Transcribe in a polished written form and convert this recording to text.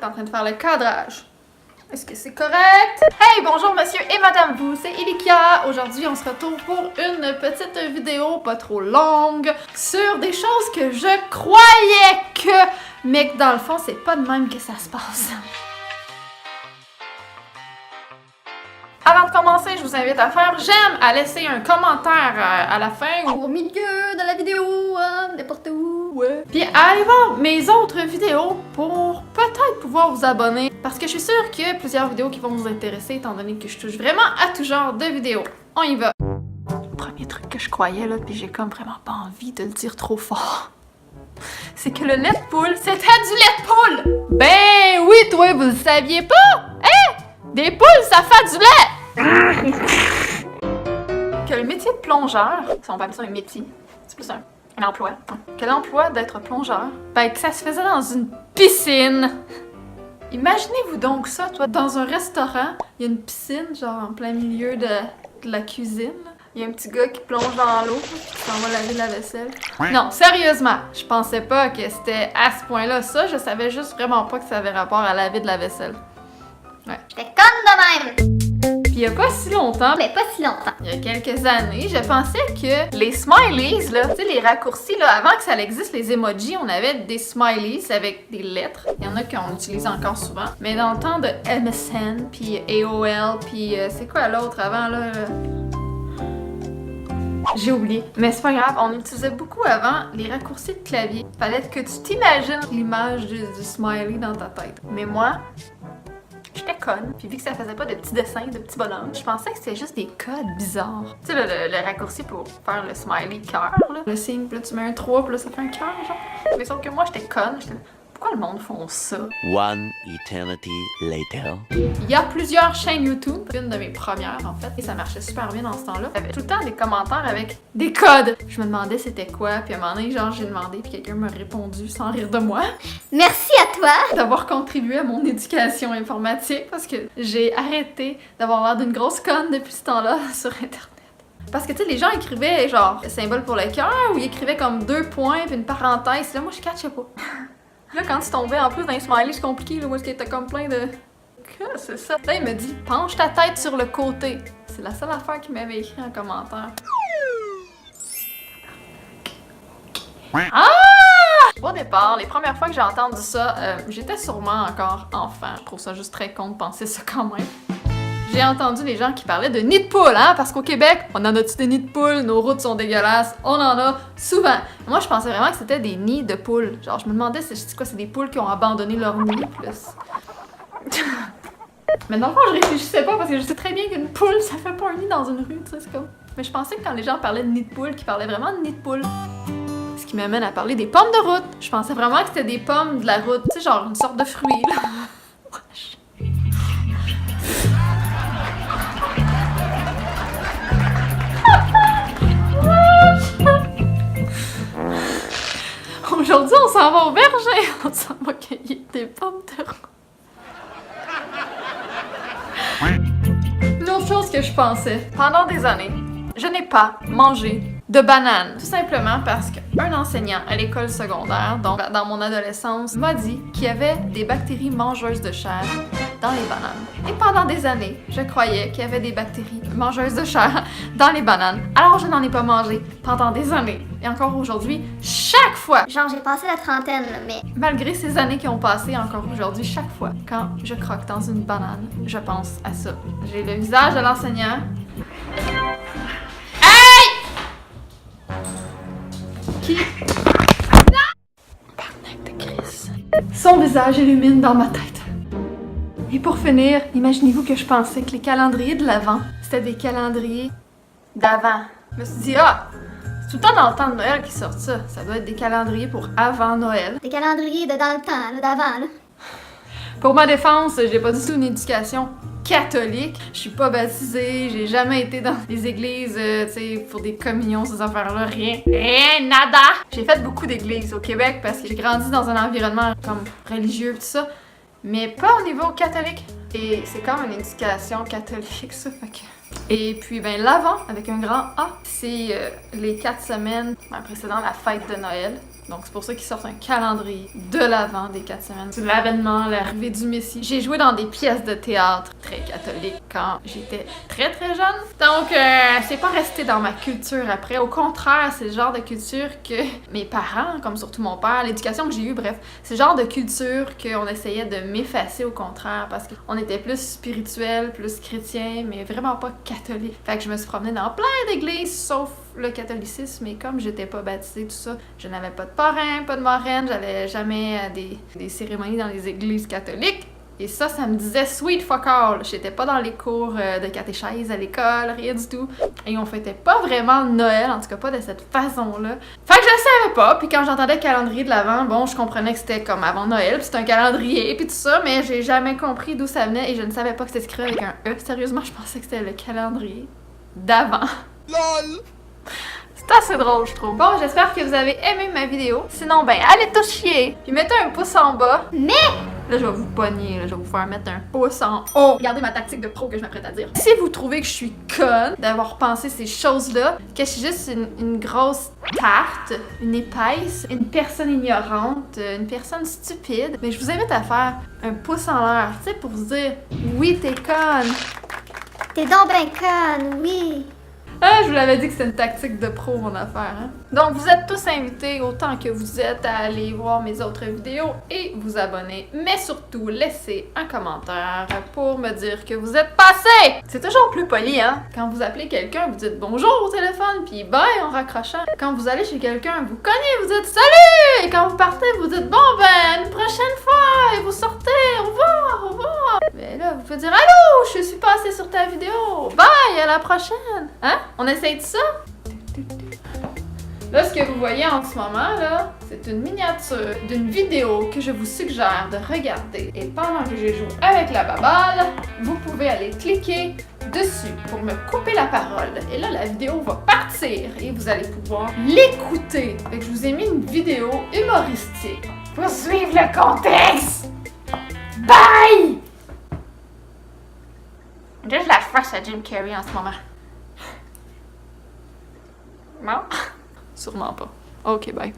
en train de faire le cadrage. Est-ce que c'est correct? Hey, bonjour monsieur et madame vous, c'est Ilikia. Aujourd'hui, on se retrouve pour une petite vidéo pas trop longue sur des choses que je croyais que, mais que dans le fond, c'est pas de même que ça se passe. Avant de commencer, je vous invite à faire j'aime, à laisser un commentaire à la fin ou au milieu de la vidéo, n'importe où. Ouais. Puis à aller voir mes autres vidéos pour peut-être pouvoir vous abonner parce que je suis sûre qu'il y a plusieurs vidéos qui vont vous intéresser étant donné que je touche vraiment à tout genre de vidéos. On y va. Le premier truc que je croyais là, puis j'ai comme vraiment pas envie de le dire trop fort, c'est que le lait de poule, c'était du lait de poule! Ben oui, toi, vous le saviez pas? Hein? Des poules, ça fait du lait! Que le métier de plongeur, si on peut appeler ça un métier, c'est plus un emploi. Que l'emploi d'être plongeur, ben que ça se faisait dans une piscine. Imaginez-vous donc ça, toi, dans un restaurant, il y a une piscine, genre en plein milieu de la cuisine. Il y a un petit gars qui plonge dans l'eau, qui s'en va laver la vaisselle. Non, sérieusement, je pensais pas que c'était à ce point-là ça, je savais juste vraiment pas que ça avait rapport à laver de la vaisselle. Ouais. J'étais conne de même! Puis il y a pas si longtemps, Mais pas si longtemps. il y a quelques années, je pensais que les smileys, là, tu sais, les raccourcis, là, avant que ça existe, les emojis, on avait des smileys avec des lettres. Il y en a qu'on utilise encore souvent. Mais dans le temps de MSN, puis AOL, puis c'est quoi l'autre avant, là? J'ai oublié. Mais c'est pas grave, on utilisait beaucoup avant les raccourcis de clavier. Fallait que tu t'imagines l'image du smiley dans ta tête. Mais moi, j'étais conne, puis vu que ça faisait pas de petits dessins, de petits bonhommes, je pensais que c'était juste des codes bizarres. Tu sais, le raccourci pour faire le smiley cœur, là. Le signe, puis là, tu mets un 3, puis là, ça fait un cœur, genre. Mais sauf que moi, j'étais conne, j'étais... Pourquoi le monde font ça? One eternity later. Il y a plusieurs chaînes YouTube, une de mes premières en fait, et ça marchait super bien dans ce temps-là. Il y avait tout le temps des commentaires avec des codes. Je me demandais c'était quoi, puis à un moment donné, genre j'ai demandé, puis quelqu'un m'a répondu sans rire de moi. Merci à toi! D'avoir contribué à mon éducation informatique parce que j'ai arrêté d'avoir l'air d'une grosse conne depuis ce temps-là sur Internet. Parce que tu sais, les gens écrivaient genre le symbole pour le cœur ou ils écrivaient comme 2 points puis une parenthèse. Là, moi je catchais pas. Là, quand tu tombais en plus dans les smileys compliqués, là, où est-ce qu'il était comme plein de... Que c'est ça? Là, il me dit « Penche ta tête sur le côté ». C'est la seule affaire qu'il m'avait écrit en commentaire. Ah! Au départ, les premières fois que j'ai entendu ça, j'étais sûrement encore enfant. Je trouve ça juste très con de penser ça quand même. J'ai entendu les gens qui parlaient de nids de poule, hein, parce qu'au Québec, on en a-tu des nids de poule, nos routes sont dégueulasses, on en a souvent. Moi, je pensais vraiment que c'était des nids de poules. Genre, je me demandais, c'est quoi, c'est des poules qui ont abandonné leur nid, plus. Mais dans le fond, je réfléchissais pas parce que je sais très bien qu'une poule, ça fait pas un nid dans une rue, tu sais, c'est comme... Mais je pensais que quand les gens parlaient de nid de poule, qu'ils parlaient vraiment de nid de poule. Ce qui m'amène à parler des pommes de route. Je pensais vraiment que c'était des pommes de la route, tu sais, genre une sorte de fruit, là. Aujourd'hui, on s'en va au verger, on s'en va cueillir des pommes de route. Une autre chose que je pensais, pendant des années, je n'ai pas mangé de bananes. Tout simplement parce qu'un enseignant à l'école secondaire, donc dans mon adolescence, m'a dit qu'il y avait des bactéries mangeuses de chair dans les bananes. Et pendant des années, je croyais qu'il y avait des bactéries mangeuses de chair dans les bananes. Alors je n'en ai pas mangé pendant des années. Et encore aujourd'hui, chaque fois, Genre, j'ai passé la trentaine, là, mais... malgré ces années qui ont passé, encore aujourd'hui, chaque fois, quand je croque dans une banane, je pense à ça. J'ai le visage de l'enseignant. Qui... Barnac de Chris. Son visage illumine dans ma tête. Et pour finir, imaginez-vous que je pensais que les calendriers de l'Avent, c'était des calendriers d'avant. Je me suis dit, ah, c'est tout le temps dans le temps de Noël qu'ils sortent ça. Ça doit être des calendriers pour avant Noël. Des calendriers de dans le temps, là, d'avant, là. Pour ma défense, j'ai pas du tout une éducation catholique. Je suis pas baptisée, j'ai jamais été dans des églises, tu sais, pour des communions, ces affaires-là, rien, nada! J'ai fait beaucoup d'églises au Québec parce que j'ai grandi dans un environnement comme religieux tout ça, mais pas au niveau catholique. Et c'est comme une éducation catholique, ça, fait que... Et puis, ben, l'Avent, avec un grand A, c'est les 4 semaines précédant la fête de Noël. Donc c'est pour ça qu'ils sortent un calendrier de l'Avent des 4 semaines. C'est l'avènement, l'arrivée du Messie. J'ai joué dans des pièces de théâtre très catholiques quand j'étais très très jeune. Donc c'est pas resté dans ma culture après. Au contraire, c'est le genre de culture que mes parents, comme surtout mon père, l'éducation que j'ai eue, bref, c'est le genre de culture qu'on essayait de m'effacer au contraire parce qu'on était plus spirituel, plus chrétien, mais vraiment pas catholique. Fait que je me suis promenée dans plein d'églises, sauf le catholicisme, et comme j'étais pas baptisée, tout ça, je n'avais pas de parrain, pas de marraine, j'avais jamais des cérémonies dans les églises catholiques. Et ça me disait sweet fuck all. J'étais pas dans les cours de catéchèse à l'école, rien du tout. Et on fêtait pas vraiment Noël, en tout cas pas de cette façon-là. Fait que je le savais pas, puis quand j'entendais le calendrier de l'Avent, bon, je comprenais que c'était comme avant Noël, puis c'était un calendrier, puis tout ça, mais j'ai jamais compris d'où ça venait et je ne savais pas que c'était écrit avec un E. Sérieusement, je pensais que c'était le calendrier d'avant. LOL! C'est assez drôle, je trouve. Bon, j'espère que vous avez aimé ma vidéo. Sinon, ben, allez tous chier! Puis mettez un pouce en bas. Mais Là, je vais vous pogner, là, je vais vous faire mettre un pouce en haut. Regardez ma tactique de pro que je m'apprête à dire. Si vous trouvez que je suis conne d'avoir pensé ces choses-là, que je suis juste une grosse tarte, une épaisse, une personne ignorante, une personne stupide, mais je vous invite à faire un pouce en l'air, tu sais, pour vous dire « Oui, t'es conne! t'es donc ben conne, oui. » Ah, je vous l'avais dit que c'était une tactique de pro, mon affaire, hein? Donc, vous êtes tous invités, autant que vous êtes, à aller voir mes autres vidéos et vous abonner. Mais surtout, laissez un commentaire pour me dire que vous êtes passé! C'est toujours plus poli, hein? Quand vous appelez quelqu'un, vous dites bonjour au téléphone, puis bye en raccrochant. Quand vous allez chez quelqu'un, vous cognez, vous dites salut! Et quand vous partez, vous dites bon ben, une prochaine fois! Et vous sortez, au revoir, au revoir! Mais là, vous pouvez dire allô, je suis passé sur ta vidéo! Bye, à la prochaine! Hein? On essaye de ça? Là, ce que vous voyez en ce moment, là, c'est une miniature d'une vidéo que je vous suggère de regarder. Et pendant que je joue avec la baballe, vous pouvez aller cliquer dessus pour me couper la parole. Et là, la vidéo va partir et vous allez pouvoir l'écouter. Fait que je vous ai mis une vidéo humoristique pour suivre le contexte. Bye! Juste la face à Jim Carrey en ce moment. Non? Sûrement pas. Ok, bye.